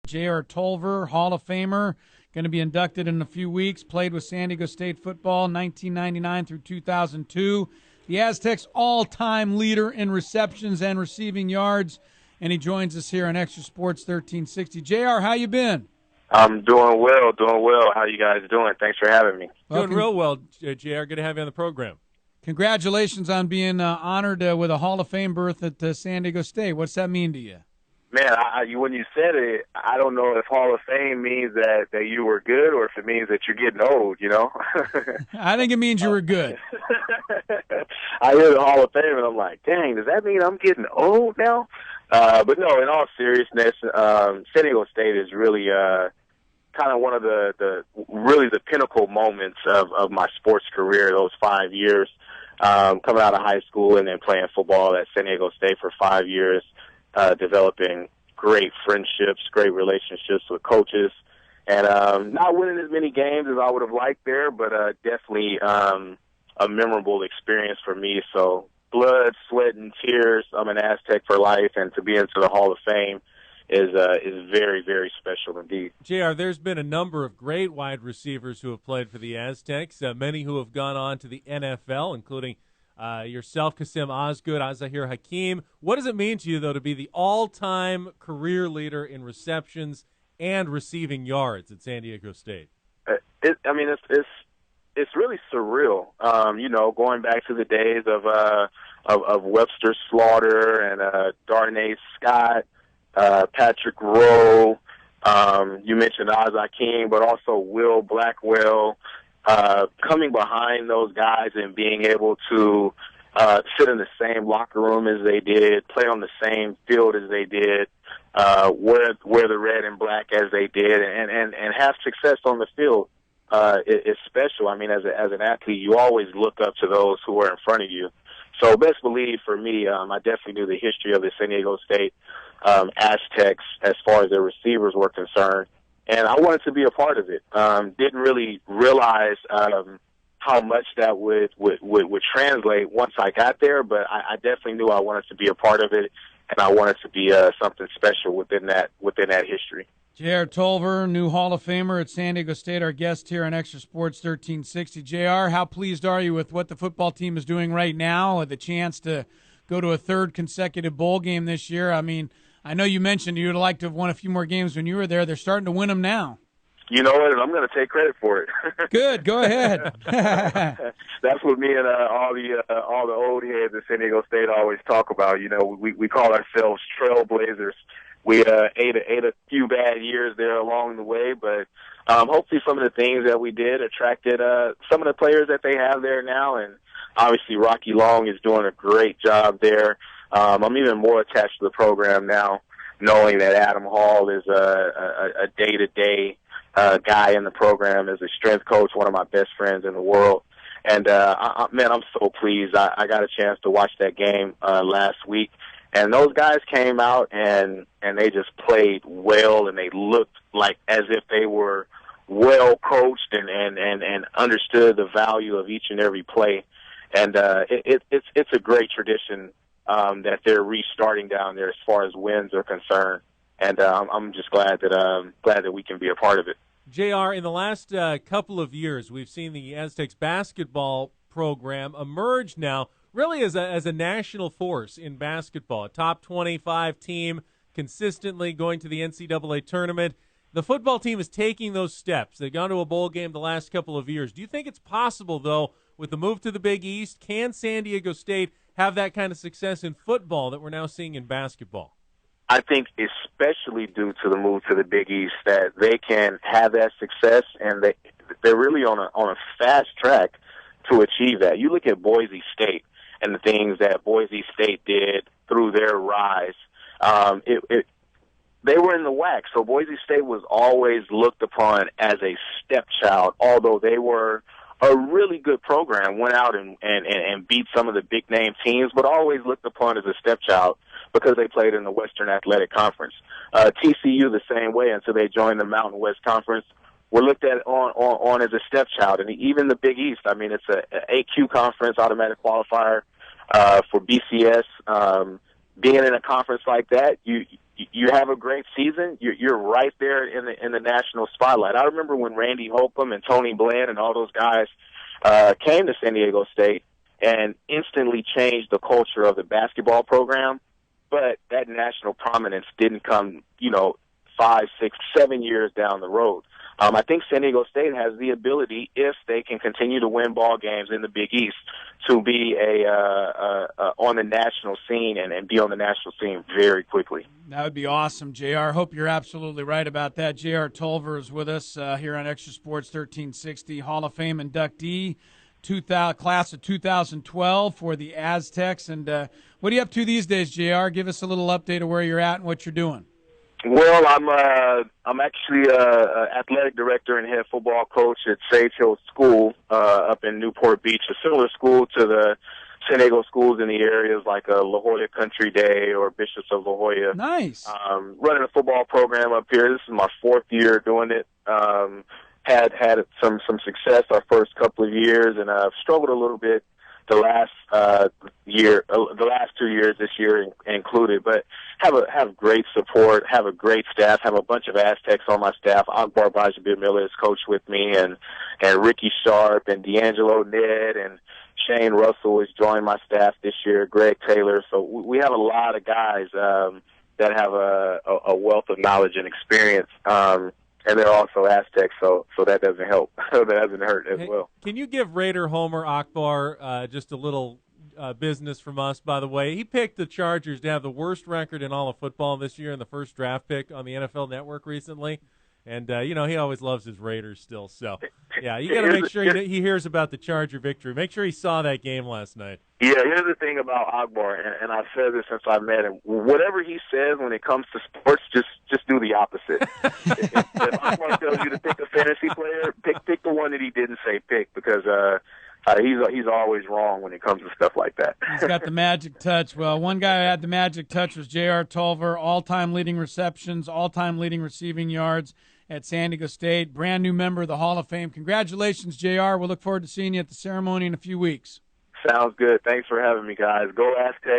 J.R. Tolver, Hall of Famer, going to be inducted in a few weeks, played with San Diego State football 1999 through 2002. The Aztecs' all-time leader in receptions and receiving yards, and he joins us here on Extra Sports 1360. JR, how you been? I'm doing well, How you guys doing? Thanks for having me. Doing real well, JR. Good to have you on the program. Congratulations on being honored with a Hall of Fame berth at San Diego State. What's that mean to you? Man, when you said it, I don't know if Hall of Fame means that you were good or if it means that you're getting old, you know? I think it means you were good. I hear the Hall of Fame, and I'm like, dang, does that mean I'm getting old now? But no, in all seriousness, San Diego State is really kind of one of the pinnacle moments of my sports career, those 5 years, coming out of high school and then playing football at San Diego State for 5 years. Developing great friendships, great relationships with coaches, and not winning as many games as I would have liked there, but definitely a memorable experience for me. So blood, sweat, and tears. I'm an Aztec for life, and to be into the Hall of Fame is very, very special indeed. JR, there's been a number of great wide receivers who have played for the Aztecs, many who have gone on to the NFL, including yourself, Qasim Osgood, Azahir Hakim. What does it mean to you, though, to be the all-time career leader in receptions and receiving yards at San Diego State? It's really surreal. Going back to the days of Webster Slaughter and Darnay Scott, Patrick Rowe. You mentioned Oz Hakim, but also Will Blackwell. Coming behind those guys and being able to sit in the same locker room as they did, play on the same field as they did, wear the red and black as they did, and have success on the field is special. I mean, as an athlete, you always look up to those who are in front of you. So best believe for me, I definitely knew the history of the San Diego State Aztecs as far as their receivers were concerned. And I wanted to be a part of it. Didn't really realize how much that would translate once I got there, but I definitely knew I wanted to be a part of it, and I wanted to be something special within that history. J.R. Tolver, new Hall of Famer at San Diego State, our guest here on Extra Sports 1360. J.R., how pleased are you with what the football team is doing right now, with the chance to go to a third consecutive bowl game this year? I mean, I know you mentioned you would like to have won a few more games when you were there. They're starting to win them now. You know what? I'm going to take credit for it. Good. Go ahead. That's what me and all the old heads at San Diego State always talk about. You know, we call ourselves trailblazers. We ate a few bad years there along the way, but hopefully some of the things that we did attracted some of the players that they have there now. And obviously Rocky Long is doing a great job there. I'm even more attached to the program now, knowing that Adam Hall is a day-to-day guy in the program as a strength coach, one of my best friends in the world. And, man, I'm so pleased. I got a chance to watch that game last week. And those guys came out and they just played well, and they looked like as if they were well coached and understood the value of each and every play. And it's a great tradition that they're restarting down there as far as wins are concerned, and I'm just glad that we can be a part of it. JR, in the last couple of years, we've seen the Aztecs basketball program emerge now really as a national force in basketball, a top 25 team consistently going to the NCAA tournament. The football team is taking those steps. They've gone to a bowl game the last couple of years. Do you think it's possible, though, with the move to the Big East, can San Diego State have that kind of success in football that we're now seeing in basketball? I think especially due to the move to the Big East that they can have that success, and they're really on a fast track to achieve that. You look at Boise State and the things that Boise State did through their rise. They were in the WAC, so Boise State was always looked upon as a stepchild, although they were a really good program, went out and beat some of the big-name teams, but always looked upon as a stepchild because they played in the Western Athletic Conference. TCU the same way until they joined the Mountain West Conference. Were looked at on as a stepchild. And even the Big East, I mean, it's a AQ conference, automatic qualifier for BCS. being in a conference like that, you have a great season. You're right there in the national spotlight. I remember when Randy Holcomb and Tony Bland and all those guys came to San Diego State and instantly changed the culture of the basketball program. But that national prominence didn't come, 5, 6, 7 years down the road. I think San Diego State has the ability, if they can continue to win ball games in the Big East, to be on the national scene and be on the national scene very quickly. That would be awesome, JR. Hope you're absolutely right about that. JR Tolver is with us here on Extra Sports 1360, Hall of Fame inductee, class of 2012 for the Aztecs. And what are you up to these days, JR? Give us a little update of where you're at and what you're doing. Well, I'm actually athletic director and head football coach at Sage Hill School up in Newport Beach, a similar school to the San Diego schools in the areas like La Jolla Country Day or Bishops of La Jolla. Nice. Running a football program up here. This is my 4th year doing it. Had some success our first couple of years, and I've struggled a little bit the last the last 2 years, this year included, but have great support, have a great staff, have a bunch of Aztecs on my staff. Akbar Bajabir-Miller is coach with me, and Ricky Sharp and D'Angelo Ned and Shane Russell has joined my staff this year, Greg Taylor. So we have a lot of guys that have a wealth of knowledge and experience. And they're also Aztecs, so that doesn't help. That doesn't hurt as well. Can you give Raider Homer Akbar just a little business from us, by the way? He picked the Chargers to have the worst record in all of football this year in the first draft pick on the NFL Network recently. And, he always loves his Raiders still. So, yeah, you got to make sure he hears about the Charger victory. Make sure he saw that game last night. Yeah, here's the thing about Akbar, and I've said this since I met him. Whatever he says when it comes to sports, just do the opposite. if Akbar tells you to pick a fantasy player, pick the one that he didn't say pick, because he's always wrong when it comes to stuff like that. He's got the magic touch. Well, one guy who had the magic touch was J.R. Tolver, all-time leading receptions, all-time leading receiving yards at San Diego State, brand new member of the Hall of Fame. Congratulations, JR. We'll look forward to seeing you at the ceremony in a few weeks. Sounds good. Thanks for having me, guys. Go Aztecs.